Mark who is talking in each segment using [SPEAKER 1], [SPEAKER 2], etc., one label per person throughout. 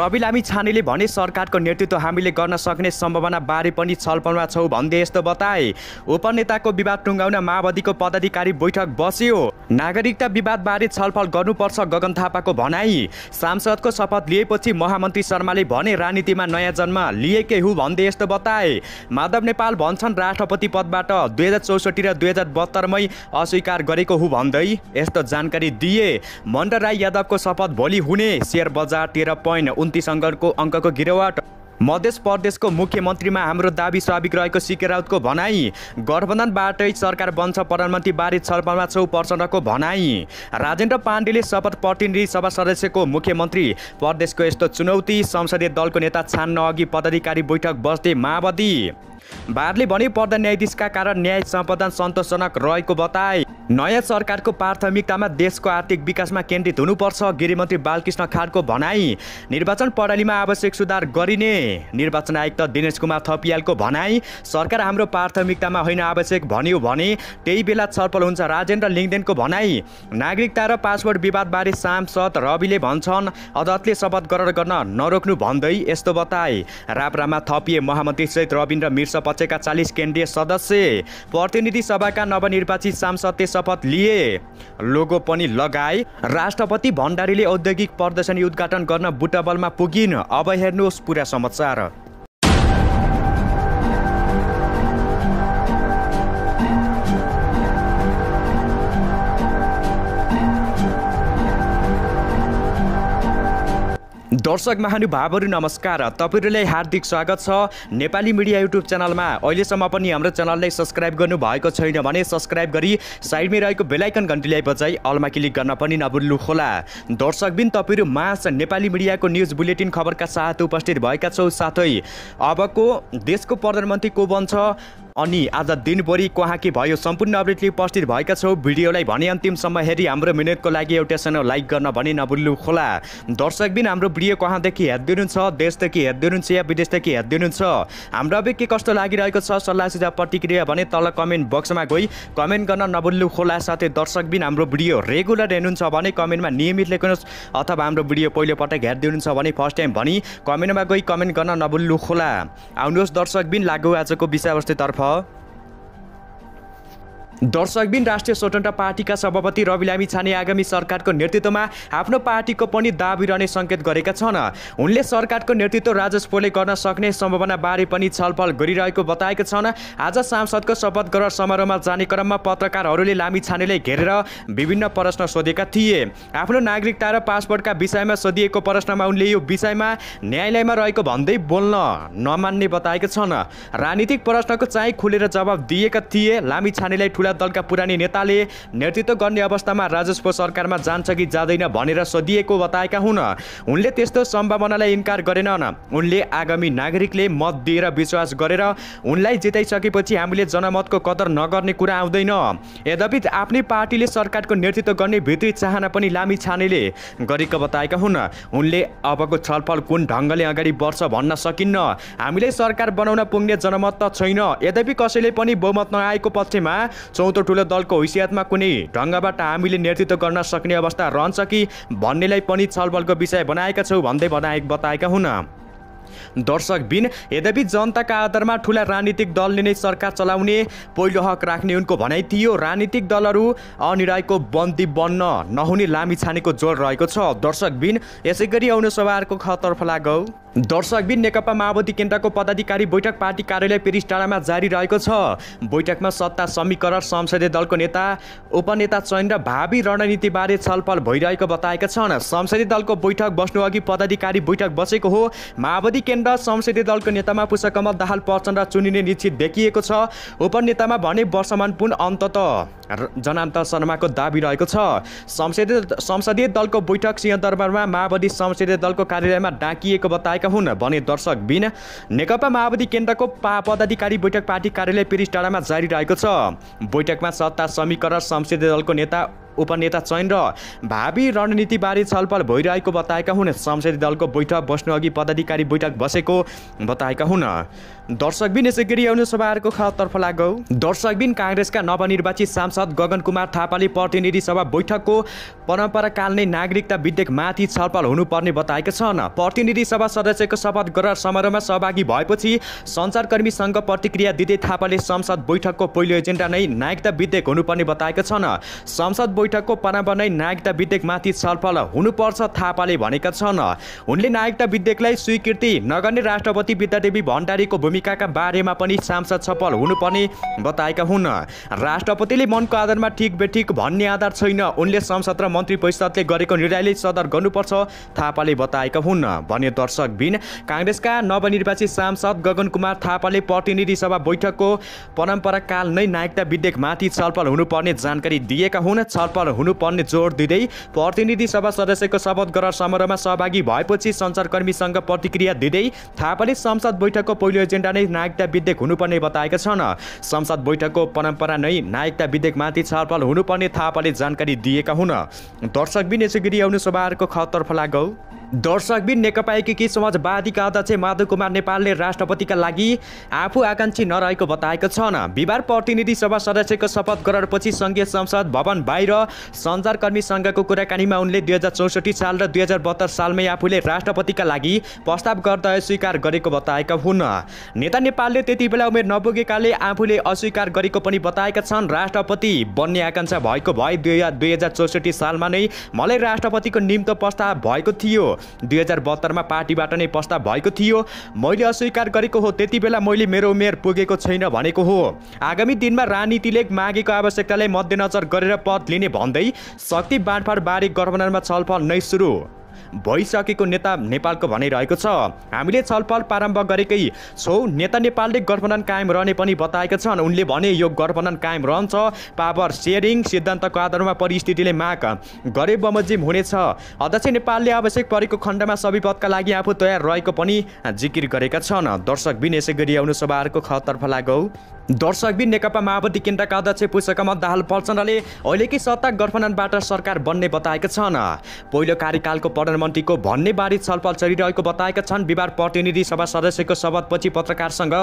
[SPEAKER 1] रवि लामिछानेले भने सरकारको नेतृत्व हामीले गर्न सक्ने सम्भावना बारे पनि छलफलमा छौँ भन्दै यस्तो बताए। उपनेताको विवाद टुङ्गाउन माओवादीको पदाधिकारी बैठक बस्यो। नागरिकता विवादबारे छलफल गर्नुपर्छ गगन थापाको भनाई। सांसदको शपथ लिएपछि महामन्त्री शर्माले भने राजनीतिमा नयाँ जन्म लिएकै हुँ भन्दै यस्तो बताए। माधव नेपाल भन्छन् राष्ट्रपति पदबाट 2064 र 2072 मै अस्वीकार गरेको हुँ भन्दै यस्तो जानकारी दिए। मण्डल राई यादवको शपथ भोलि हुने। शेयर बजार 13.29 अङ्कको गिरावट। मध्य प्रदेशको मुख्यमन्त्रीमा हाम्रो दाबी स्वाभाविक रहेको सीके राउतको भनाई। गठबन्धनबाटै सरकार बन्छ प्रधानमन्त्री बारे छलफलमा छौँ प्रचण्डको भनाई। राजेन्द्र पाण्डेले शपथ प्रतिनिधि सभा सदस्यको मुख्यमन्त्री प्रदेशको यस्तो चुनौती। संसदीय दलको नेता छान्न अघि पदाधिकारी बैठक बस्दै माओवादी। बारले भने प्रधान न्यायाधीशका कारण न्याय सम्पादन सन्तोषजनक रहेको बताए। नयाँ सरकारको प्राथमिकतामा देशको आर्थिक विकासमा केन्द्रित हुनुपर्छ गृहमन्त्री बालकृष्ण खाँडको भनाई। निर्वाचन प्रणालीमा आवश्यक सुधार गरिने निर्वाचन आयुक्त दिनेश कुमार थपियालको भनाई। सरकार हाम्रो प्राथमिकतामा होइन आवश्यक भन्यो भने त्यही बेला छलफल हुन्छ राजेन्द्र लिङदेनको भनाई। नागरिकता र पासपोर्ट विवादबारे सांसद रविले भन्छन् अदालतले शपथ ग्रहण गर्न नरोक्नु भन्दै यस्तो बताए। राप्रामा थपिए महामन्त्री सहित रविन्द्र मिर्सा पक्षका 40 केन्द्रीय सदस्य। प्रतिनिधि सभाका नवनिर्वाचित सांसदले शपथ लिए। लोगो पनि लगाए। राष्ट्रपति भण्डारीले औद्योगिक प्रदर्शनी उद्घाटन गर्न बुटबलमा पुगिन्। अब हेर्नुहोस् पुरा समाचार। दर्शक महानुभावहरू नमस्कार। तपाईहरुलाई हार्दिक स्वागत छ नेपाली मिडिया युट्युब च्यानलमा। अहिलेसम्म पनि हाम्रो च्यानललाई सब्स्क्राइब गर्नु भएको छैन भने सब्स्क्राइब गरी साइडमै रहेको बेल आइकन घण्टीलाई बजाई अलमा क्लिक गर्न पनि नभुल्नु होला। दर्शकबिन तपाईहरु माझ नेपाली मिडियाको न्युज बुलेटिन खबरका साथ उपस्थित भएका छौ। साथै अबको देशको प्रधानमन्त्री को बन्छ अनि आज दिनभरि कहाँ के भयो सम्पूर्ण अपडेटले उपस्थित भएका छौ। भिडियोलाई भने अन्तिमसम्म हेरी हाम्रो मिनेटको लागि एउटा सानो लाइक गर्न भने नभुल्नु होला। दर्शकबिन हाम्रो भिडियो कहाँदेखि हेर्दै हुनुहुन्छ, देशदेखि हेर्दै हुनुहुन्छ या विदेशदेखि हेर्दै हुनुहुन्छ, हाम्रो अब के कस्तो लागिरहेको छ सल्लाह सुझाव प्रतिक्रिया भने तल कमेन्ट बक्समा गई कमेन्ट गर्न नभुल्नु होला। साथै दर्शकबिन हाम्रो भिडियो रेगुलर हेर्नुहुन्छ भने कमेन्टमा नियमित लेख्नुहोस्, अथवा हाम्रो भिडियो पहिलोपटक हेर्दै हुनुहुन्छ भने फर्स्ट टाइम भनी कमेन्टमा गई कमेन्ट गर्न नभुल्नु होला। आउनुहोस् दर्शकबिन लागु आजको विषयवस्तुतर्फ। दर्शकबिन राष्ट्रिय स्वतन्त्र पार्टीका सभापति रवि लामिछाने आगामी सरकारको नेतृत्वमा आफ्नो पार्टीको पनि दाबी रहने सङ्केत गरेका छन्। उनले सरकारको नेतृत्व राजस्वले गर्न सक्ने सम्भावना बारे पनि छलफल गरिरहेको बताएका छन्। आज सांसदको शपथ ग्रहण समारोहमा जाने क्रममा पत्रकारहरूले लामिछानेलाई घेरेर विभिन्न प्रश्न सोधेका थिए। आफ्नो नागरिकता र पासपोर्टका विषयमा सोधिएको प्रश्नमा उनले यो विषयमा न्यायालयमा रहेको भन्दै बोल्न नमान्ने बताएका छन्। राजनीतिक प्रश्नको चाहिँ खुलेर जवाब दिएका थिए। लामिछानेलाई ठुला दलका पुरानी नेताले नेतृत्व गर्ने अवस्थामा राजस्व सरकारमा जान्छ कि जाँदैन भनेर सोधिएको बताएका हुन्। उनले त्यस्तो सम्भावनालाई इन्कार गरेनन्। उनले आगामी नागरिकले मत दिएर विश्वास गरेर उनलाई जिताइसकेपछि हामीले जनमतको कदर नगर्ने कुरा आउँदैन। यद्यपि आफ्नै पार्टीले सरकारको नेतृत्व गर्ने भित्री चाहना पनि लामिछानेले गरेको बताएका हुन्। उनले अबको छलफल कुन ढङ्गले अगाडि बढ्छ भन्न सकिन्न। हामीले सरकार बनाउन पुग्ने जनमत त छैन। यद्यपि कसैले पनि बहुमत नआएको पक्षमा चौथो ठुलो दलको हैसियतमा कुनै ढङ्गबाट हामीले नेतृत्व गर्न सक्ने अवस्था रहन्छ कि भन्नेलाई पनि छलफलको विषय बनाएका छौँ भन्दै बताएका हुन्। दर्शकबिन यद्यपि जनताका आधारमा ठुला राजनीतिक दलले नै सरकार चलाउने पहिलो हक राख्ने उनको भनाइ थियो। राजनीतिक दलहरू अनिरायको बन्दी बन्न नहुने लामिछानेको जोड रहेको छ। दर्शकबिन यसै गरी आउनु सभाको खतर्फ लागौ। दर्शकबिन नेकपा माओवादी केन्द्रको पदाधिकारी बैठक पार्टी कार्यालय पेरिस डाँडामा जारी रहेको छ। बैठकमा सत्ता समीकरण, संसदीय दलको नेता उपनेता चयन र भावी रणनीतिबारे छलफल भइरहेको बताएका छन्। संसदीय दलको बैठक बस्नु अघि पदाधिकारी बैठक बसेको हो। माओवादी केन्द्र संसदीय दलको नेतामा पुष्पकमल दाहाल प्रचण्ड चुनिने निश्चित देखिएको छ। उपनेतामा भने वर्षमान पुन अन्ततः जनान्त शर्माको दाबी रहेको छ। संसदीय दलको बैठक सिंहदरबारमा माओवादी संसदीय दलको कार्यालयमा डाकिएको बताएका हुन् भने दर्शकबिन नेकपा माओवादी केन्द्रको पदाधिकारी बैठक पार्टी कार्यालय पेरिस डाँडामा जारी रहेको छ। बैठकमा सत्ता समीकरण, संसदीय दलको नेता उपनेता चयन र भावी रणनीतिबारे छलफल भइरहेको बताएका हुन्। संसदीय दलको बैठक बस्नु अघि पदाधिकारी बैठक बसेको बताएका हुन्। दर्शकबिन यसै गरी आउनु सभाहरूको खबरतर्फ लागौ। दर्शकबिन काङ्ग्रेसका नवनिर्वाचित सांसद गगन कुमार थापाले प्रतिनिधि सभा बैठकको परम्पराकाल नै नागरिकता विधेयकमाथि छलफल हुनुपर्ने बताएका छन्। प्रतिनिधि सभा सदस्यको शपथ ग्रहण समारोहमा सहभागी भएपछि सञ्चारकर्मी संघ प्रतिक्रिया दिँदै थापाले संसद बैठकको पहिलो एजेन्डा नै नागरिकता विधेयक हुनुपर्ने बताएका छन्। संसद बैठकको प्रारम्भ नै नागरिकता विधेयकमाथि छलफल हुनुपर्छ थापाले भनेका छन्। उनले नागरिकता विधेयकलाई स्वीकृति नगर्ने राष्ट्रपति विद्यादेवी भण्डारीको भूमिकाका बारेमा पनि सांसद छलफल हुनुपर्ने बताएका हुन्। राष्ट्रपतिले मनको आधारमा ठिक बेठिक भन्ने आधार छैन, उनले संसद र मन्त्री परिषदले गरेको निर्णयले सदर गर्नुपर्छ थापाले बताएका हुन् भने दर्शकबिन काङ्ग्रेसका नवनिर्वाचित सांसद गगन कुमार थापाले प्रतिनिधि सभा बैठकको परम्पराकाल नै नागरिकता विधेयकमाथि छलफल हुनुपर्ने जानकारी दिएका हुन्। छलफल हुनुपर्ने जोड दिँदै प्रतिनिधि सभा सदस्यको शपथ ग्रहण समारोहमा सहभागी भएपछि सञ्चारकर्मी संघ प्रतिक्रिया दिँदै थापाले संसद बैठकको पहिलो एजेन्डा नै नागरिकता विधेयक हुनुपर्ने बताएका छन्। संसद बैठकको परम्परा नै नागरिकता विधेयकमाथि छलफल हुनुपर्ने थापाले जानकारी दिएका हुन्। दर्शकबिन यसै गरी आउनु सभाहरूको खबरतर्फ लागौ। दर्शकबिन नेकपा एकीकृत समाजवादीका अध्यक्ष माधव कुमार नेपालले राष्ट्रपतिका लागि आफू आकाङ्क्षी नरहेको बताएका छन्। बिहिबार प्रतिनिधि सभा सदस्यको शपथ ग्रहणपछि संघीय संसद भवन बाहिर सञ्चारकर्मी संघको कुराकानीमा उनले 2064 साल र 2072 सालमै आफूले राष्ट्रपतिका लागि प्रस्ताव गर्दा स्वीकार गरेको बताएका हुन्। नेता नेपालले त्यति बेला उमेर नपुगेकाले आफूले अस्वीकार गरेको पनि बताएका छन्। राष्ट्रपति बन्ने आकाङ्क्षा भएको भए 2064 सालमा नै मलाई राष्ट्रपतिको निम्तो प्रस्ताव भएको थियो। 2072 मा पार्टीबाट नै प्रस्ताव भएको थियो, मैले अस्वीकार गरेको हो। त्यति बेला मैले मेरो उमेर पुगेको छैन भनेको हो। आगामी दिनमा राजनीतिले मागेको आवश्यकतालाई मध्यनजर गरेर पद लिने भन्दै शक्ति बाँडफाँड बारे गठबन्धनमा छलफल नै सुरु भइसकेको नेता नेपालको भनाइरहेको छ। हामीले छलफल प्रारम्भ गरेकै छौँ। नेता नेपालले गठबन्धन कायम रहने पनि बताएका छन्। उनले भने यो गठबन्धन कायम रहन्छ, पावर सेयरिङ सिद्धान्तको आधारमा परिस्थितिले माग गरे बमोजिम हुनेछ। अध्यक्ष नेपालले आवश्यक परेको खण्डमा सबै पदका लागि आफू तयार रहेको पनि जिकिर गरेका छन्। दर्शकबिन यसै गरी आउनु सभाहरूको खबरतर्फ लागौ। दर्शकबिन नेकपा माओवादी केन्द्रका अध्यक्ष पुष्पकमल दाहाल प्रचण्डले अहिलेकै सत्ता गठबन्धनबाट सरकार बन्ने बताएका छन्। पहिलो कार्यकालको प्रधानमन्त्रीको भन्ने बारे छलफल चलिरहेको बताएका छन्। बिहिबार प्रतिनिधि सभा सदस्यको शपथपछि पत्रकारसँग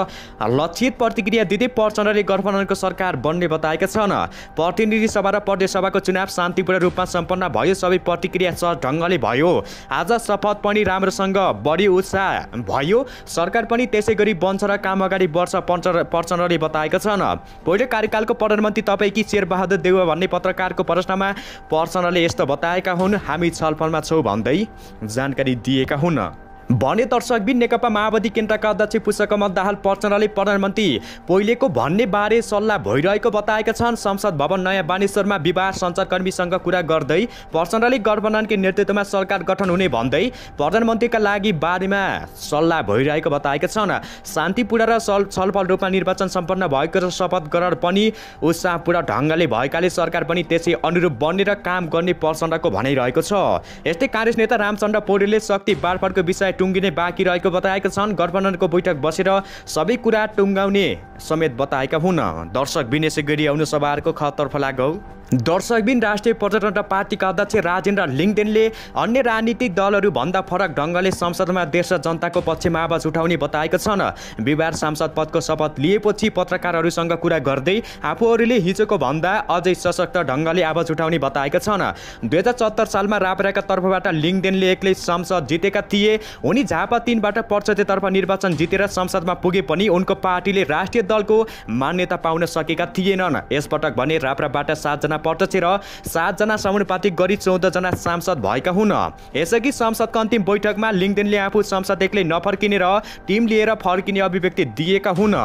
[SPEAKER 1] लक्षित प्रतिक्रिया दिँदै प्रचण्डले गठबन्धनको सरकार बन्ने बताएका छन्। प्रतिनिधि सभा र प्रदेश सभाको चुनाव शान्तिपूर्ण रूपमा सम्पन्न भयो, सबै प्रतिक्रिया सहज ढङ्गले भयो। आज शपथ पनि राम्रोसँग बढी उत्साह भयो, सरकार पनि त्यसै गरी बन्छ र काम अगाडि बढ्छ प्रचण्डले बताएका छन्। पहिलो कार्यकालको प्रधानमन्त्री तपाईँकी शेरबहादुर देउवा भन्ने पत्रकारको प्रश्नमा प्रचण्डले यस्तो बताएका हुन्। हामी छलफलमा छौँ भन्दै जानकारी दिएका हुन् भने दर्शकबिन नेकपा माओवादी केन्द्रका अध्यक्ष पुष्पकमल दाहाल प्रचण्डले प्रधानमन्त्री पहिलेको भन्ने बारे सल्लाह भइरहेको बताएका छन्। संसद भवन नयाँ बानेश्वरमा बिहिबार सञ्चारकर्मीसँग कुरा गर्दै प्रचण्डले गठबन्धनको नेतृत्वमा सरकार गठन हुने भन्दै प्रधानमन्त्रीका लागि बारेमा सल्लाह भइरहेको बताएका छन्। शान्तिपूर्ण र छलफल रूपमा निर्वाचन सम्पन्न भएको र शपथ ग्रहण पनि उत्साहपूर्ण ढङ्गले भएकाले सरकार पनि त्यसै अनुरूप बन्ने र काम गर्ने प्रचण्डको भनाइरहेको छ। यस्तै काङ्ग्रेस नेता रामचन्द्र पौडेलले शक्ति बाँडफाँडको विषय टुङ्गिने बाँकी रहेको बताएका छन्। गठबन्धनको बैठक बसेर सबै कुरा टुङ्गाउने समेत बताएका हुन्। दर्शकबिन यसै गरी आउनु सभाहरूको खबरतर्फ लागौ। दर्शकबिन राष्ट्रिय प्रजातन्त्र पार्टीका अध्यक्ष राजेन्द्र लिङदेनले अन्य राजनीतिक दलहरू भन्दा फरक ढङ्गले संसदमा देश र जनताको पक्षमा आवाज उठाउने बताएका छन्। बिहिबार सांसद पदको शपथ लिएपछि पत्रकारहरूसँग कुरा गर्दै आफूहरूले हिजोको भन्दा अझै सशक्त ढङ्गले आवाज उठाउने बताएका छन्। 2074 सालमा राप्राका तर्फबाट लिङदेनले एक्लै संसद जितेका थिए। उनी झापा 3बाट प्रचण्डतर्फ निर्वाचन जितेर संसदमा पुगे पनि उनको पार्टीले राष्ट्रिय दलको मान्यता पाउन सकेका थिएनन्। यसपटक भने राप्राबाट 7 जना प्रत्यक्ष र 7 जना समानुपातिक गरी 14 जना सांसद भएका हुन्। यसअघि संसदको अन्तिम बैठकमा लिङदेनले आफू संसद एक्लै नफर्किने र टिम लिएर फर्किने अभिव्यक्ति दिएका हुन्।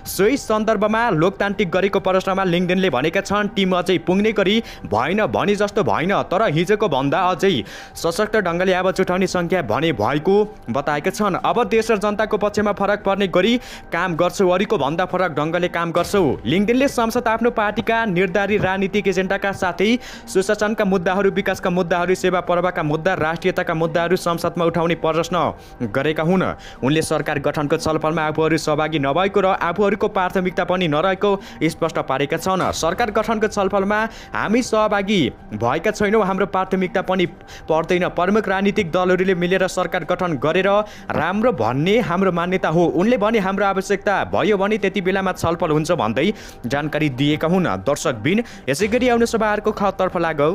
[SPEAKER 1] सोही सन्दर्भमा लोकतान्त्रिक गरेको प्रश्नमा लिङदेनले भनेका छन्, टिम अझै पुग्ने गरी भएन भने जस्तो भएन, तर हिजोको भन्दा अझै सशक्त ढङ्गले आवाज उठाउने सङ्ख्या भने भएको बताएका छन्। अब देश र जनताको पक्षमा फरक पर्ने गरी काम गर्छु, अरूको भन्दा भन्दा फरक ढङ्गले काम गर्छौँ। लिङ्कडिनले संसद आफ्नो पार्टीका निर्धारित राजनीतिक एजेन्डाका साथै सुशासनका मुद्दाहरू, विकासका मुद्दाहरू, सेवा पर्वका मुद्दा, राष्ट्रियताका मुद्दाहरू संसदमा उठाउने प्रश्न गरेका हुन्। उनले सरकार गठनको छलफलमा आफूहरू सहभागी नभएको र आफूहरूको प्राथमिकता पनि नरहेको स्पष्ट पारेका छन्। सरकार गठनको छलफलमा हामी सहभागी भएका छैनौँ, हाम्रो प्राथमिकता पनि पर्दैन। प्रमुख राजनीतिक दलहरूले मिलेर सरकार गठन गरेर राम्रो भन्ने हाम्रो मान्यता हो। उनले भने हाम्रो आवश्यकता भयो भने त्यति बेलामा छलफल हुन्छ भन्दै जानकारी दिएका हुन्। दर्शकबिन, यसैगरी आउने सभाहरूको खतर्फ लागौ।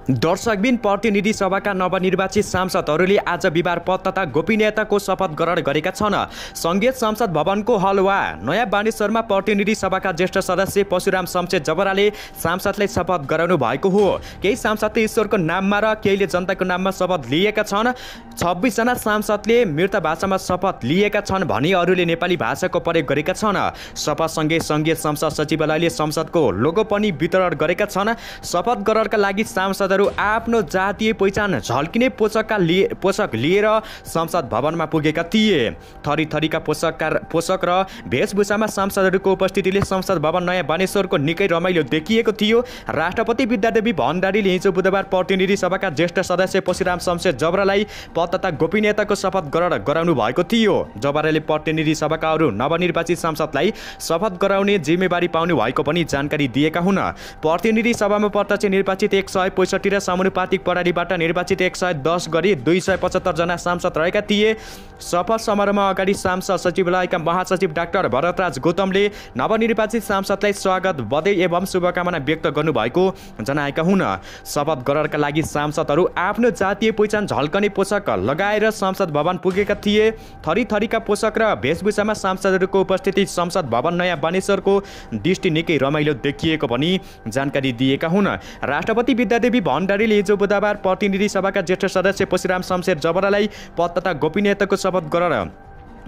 [SPEAKER 1] दर्शकबिन, प्रतिनिधि सभाका नवनिर्वाचित सांसदहरूले आज बिहिबार पद तथा गोपनीयताको शपथ ग्रहण गरेका छन्। सङ्घीय संसद भवनको हल वा नयाँ बानेश्वरमा प्रतिनिधि सभाका ज्येष्ठ सदस्य परशुराम शमशेर जबराले सांसदलाई शपथ गराउनु भएको हो। केही सांसदले ईश्वरको नाममा र केहीले जनताको नाममा शपथ लिएका छन्। 26 जना सांसदले मृत भाषामा शपथ लिएका छन् भने अरूले नेपाली भाषाको प्रयोग गरेका छन्। शपथसँगै सङ्घीय संसद सचिवालयले संसदको लोगो पनि वितरण गरेका छन्। शपथ ग्रहणका लागि सांसदहरू आफ्नो जातीय पहिचान झल्किने पोषक लिएर संसद भवनमा पुगेका थिए। थरीथरीका पोषक र वेशभूषामा सांसदहरूको उपस्थितिले संसद भवन नयाँ बानेश्वरको निकै रमाइलो देखिएको थियो। राष्ट्रपति विद्यादेवी भण्डारीले हिजो बुधबार प्रतिनिधि सभाका ज्येष्ठ सदस्य परशुराम शमशेर जबरालाई पद तथा गोपनीयताको शपथ ग्रहण गराउनु भएको थियो। जबराले प्रतिनिधि सभाका अरू नवनिर्वाचित सांसदलाई शपथ गराउने जिम्मेवारी पाउनु भएको पनि जानकारी दिएका हुन्। प्रतिनिधि सभामा प्रत्यक्ष निर्वाचित 165 र समानुपातिक प्रणालीबाट निर्वाचित 110 गरी 275 जना सांसद रहेका थिए। शपथ समारोहमा अगाडि सांसद सचिवालयका महासचिव डाक्टर भरतराज गौतमले नवनिर्वाचित सांसदलाई स्वागत, बधाई एवं शुभकामना व्यक्त गर्नुभएको जनाएका हुन्। शपथ ग्रहणका लागि सांसदहरू आफ्नो जातीय पहिचान झल्कने पोषक लगाएर संसद भवन पुगेका थिए। थरीथरीका पोषक र वेशभूषामा सांसदहरूको उपस्थिति संसद भवन नयाँ बानेश्वरको दृष्टि निकै रमाइलो देखिएको पनि जानकारी दिएका हुन्। राष्ट्रपति विद्यादेवी भण्डारीले हिजो बुधबार प्रतिनिधि सभाका ज्येष्ठ सदस्य परशुराम शमशेर जबरालाई पद तथा गोपनीयताको शपथ ग्रहण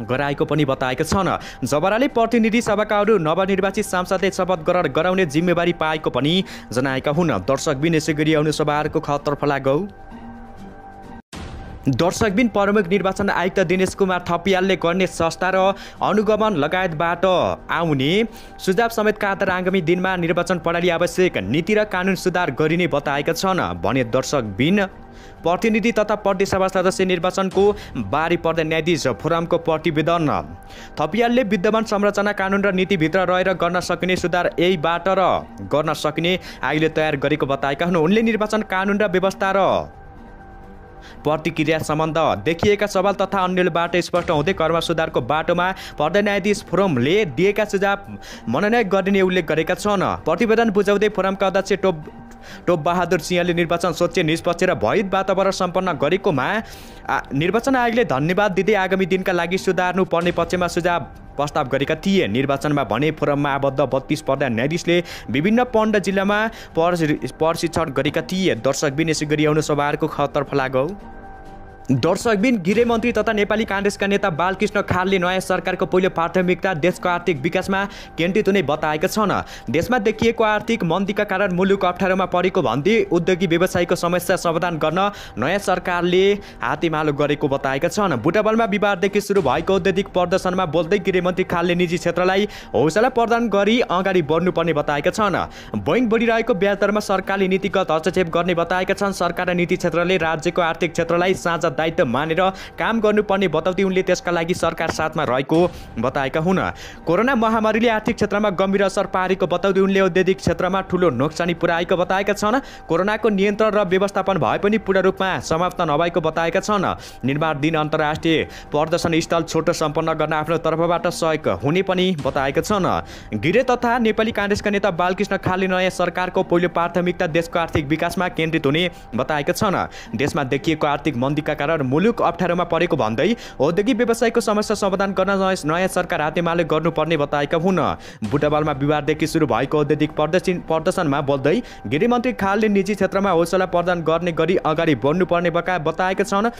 [SPEAKER 1] गराएको पनि बताएका छन्। जबराले प्रतिनिधि सभाका अरू नवनिर्वाचित सांसदले शपथ ग्रहण गराउने जिम्मेवारी पाएको पनि जनाएका हुन्। दर्शकबिन, यसैगरी आउने सभाहरूको खतर्फ लागौ। दर्शकबिन, प्रमुख निर्वाचन आयुक्त दिनेश कुमार थपियालले गर्ने संस्था र अनुगमन लगायतबाट आउने सुझाव समेतका आधार आगामी दिनमा निर्वाचन प्रणाली आवश्यक नीति र कानुन सुधार गरिने बताएका छन् भने दर्शकबिन, प्रतिनिधि तथा प्रदेश सभा सदस्य निर्वाचनको बारी पर्दा न्यायाधीश फोरमको प्रतिवेदन। थपियालले विद्यमान संरचना, कानुन र नीतिभित्र रहेर गर्न सकिने सुधार यहीबाट र गर्न सकिने आयोगले तयार गरेको बताएका हुन्। उनले निर्वाचन कानुन र व्यवस्था र प्रतिक्रिया सम्बन्ध देखिएका सवाल तथा अन्यबाट स्पष्ट हुँदै कर्म सुधारको बाटोमा पर्दा न्यायाधीश फोरमले दिएका सुझाव मनोनयन गरिने उल्लेख गरेका छन्। प्रतिवेदन बुझाउँदै फोरमका अध्यक्ष टोप बहादुर सिंहले निर्वाचन स्वच्छ, निष्पक्ष र भयित वातावरण सम्पन्न गरेकोमा निर्वाचन आयोगले धन्यवाद दिँदै आगामी दिनका लागि सुधार्नु पर्ने पक्षमा सुझाव प्रस्ताव गरेका थिए। निर्वाचनमा भने फोरममा आबद्ध 32 पर्दा न्यायाधीशले विभिन्न पन्ध्र जिल्लामा प्रशिक्षण गरेका थिए। दर्शकबिन, यसैगरी आउनु सभाहरूको खतर्फ लागौ। दर्शकबिन, गृहमन्त्री तथा नेपाली काङ्ग्रेसका नेता बालकृष्ण खालले नयाँ सरकारको पहिलो प्राथमिकता देशको आर्थिक विकासमा केन्द्रित हुने बताएका छन्। देशमा देखिएको आर्थिक मन्दीका कारण मुलुक अप्ठ्यारोमा परेको भन्दै उद्योगी व्यवसायीको समस्या समाधान गर्न नयाँ सरकारले हातेमालो गरेको बताएका छन्। बुटवलमा बिहिबारदेखि सुरु भएको औद्योगिक प्रदर्शनमा बोल्दै गृहमन्त्री खालले निजी क्षेत्रलाई हौसला प्रदान गरी अगाडि बढ्नुपर्ने बताएका छन्। बैंक बढिरहेको ब्याज दरमा सरकारले नीतिगत हस्तक्षेप गर्ने बताएका छन्। सरकार र नीति क्षेत्रले राज्यको आर्थिक क्षेत्रलाई साझा दायित्व मानेर काम गर्नुपर्ने बताउँदै उनले त्यसका लागि सरकार साथमा रहेको बताएका हुन्। कोरोना महामारीले आर्थिक क्षेत्रमा गम्भीर असर पारेको बताउँदै उनले औद्योगिक क्षेत्रमा ठूलो नोक्सानी पुर्याएको बताएका छन्। कोरोनाको नियन्त्रण र व्यवस्थापन भए पनि पूर्ण रूपमा समाप्त नभएको बताएका छन्। निर्माणाधीन अन्तर्राष्ट्रिय प्रदर्शन स्थल छोटो सम्पन्न गर्न आफ्नो तर्फबाट सहयोग हुने पनि बताएका छन्। गृह तथा नेपाली काङ्ग्रेसका नेता बालकृष्ण खालले नयाँ सरकारको पहिलो प्राथमिकता देशको आर्थिक विकासमा केन्द्रित हुने बताएका छन्। देशमा देखिएको आर्थिक मन्दीका कारण मुलुक अप्ठ्यारोमा परेको भन्दै औद्योगिक व्यवसायको समस्या समाधान गर्न नयाँ सरकार हातेमालो गर्नुपर्ने बताएका हुन्। बुटवलमा बिहिबारदेखि सुरु भएको औद्योगिक प्रदर्शनमा बोल्दै गृहमन्त्री खालले निजी क्षेत्रमा हौसला प्रदान गर्ने गरी अगाडि बढ्नुपर्ने बताएका छन्।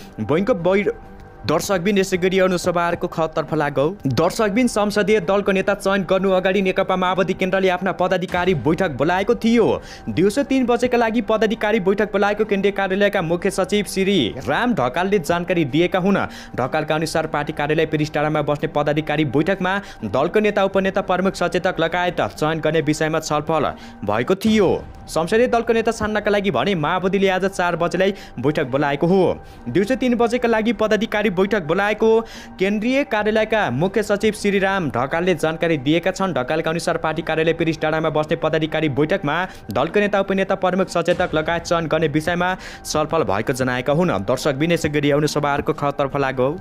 [SPEAKER 1] दर्शकबिन यसै गरी अनुसभाको खतर्फ लागौ। दर्शकबिन संसदीय दलको नेता चयन गर्नु अगाडि नेकपा माओवादी केन्द्रले आफ्ना पदाधिकारी बैठक बोलाएको थियो। दिउँसो 3 बजेका लागि पदाधिकारी बैठक बोलाएको केन्द्रीय कार्यालयका मुख्य सचिव श्री राम ढकालले जानकारी दिएका हुन्। ढकालका अनुसार पार्टी कार्यालय पेरिसटारामा बस्ने पदाधिकारी बैठकमा दलको नेता उपनेता प्रमुख सचेतक लगायत चयन गर्ने विषयमा छलफल भएको थियो। संसदीय दलको नेता छान्नका लागि भने माओवादीले आज 4 बजेलाई बैठक बोलाएको हो। दिउँसो 3 बजेका लागि पदाधिकारी बैठक बोलाएको केन्द्रीय कार्यालयका मुख्य सचिव श्री राम ढकालले जानकारी दिएका छन्। ढकालका अनुसार पार्टी कार्यालय पेरिसटारामा बस्ने पदाधिकारी बैठकमा दलको नेता उपनेता प्रमुख सचेतक लगायत चयन गर्ने विषयमा छलफल भएको जनाएका हुन्। दर्शकबिन यसै गरी आउनु सभाहरूको खतर्फ लागौ।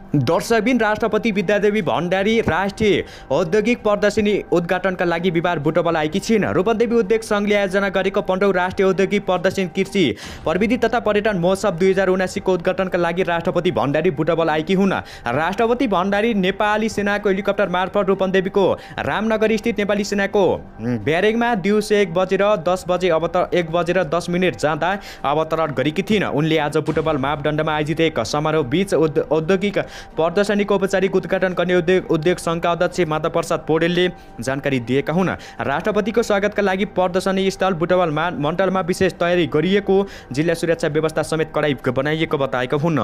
[SPEAKER 1] दर्शकबिन राष्ट्रपति विद्यादेवी भण्डारी राष्ट्रिय औद्योगिक प्रदर्शनी उद्घाटनका लागि बिहिबार बुटवल आएकी छिन्। रूपन्देवी उद्योग सङ्घले आयोजना गरेको 15औं राष्ट्रिय औद्योगिक प्रदर्शनी कृषि प्रविधि तथा पर्यटन महोत्सव 2079 को उद्घाटनका लागि राष्ट्रपति भण्डारी बुटवल आएकी हुन्। राष्ट्रपति भण्डारी नेपाली सेनाको हेलिकप्टर मार्फत रूपन्देवीको रामनगर स्थित नेपाली सेनाको ब्यारेकमा दिउँसो 1 बजेर 10 मिनेट जाँदा अवतरण गरेकी थिइन्। उनले आज बुटवल मापदण्डमा आयोजित एक समारोह बीच औद्योगिक प्रदर्शनीको औपचारिक उद्घाटन गर्ने उद्योग सङ्घका अध्यक्ष माधव प्रसाद पौडेलले जानकारी दिएका हुन्। राष्ट्रपतिको स्वागतका लागि प्रदर्शनी स्थल बुटवल मण्डलमा विशेष तयारी गरिएको, जिल्ला सुरक्षा व्यवस्था समेत कडाई बनाइएको बताएका हुन्।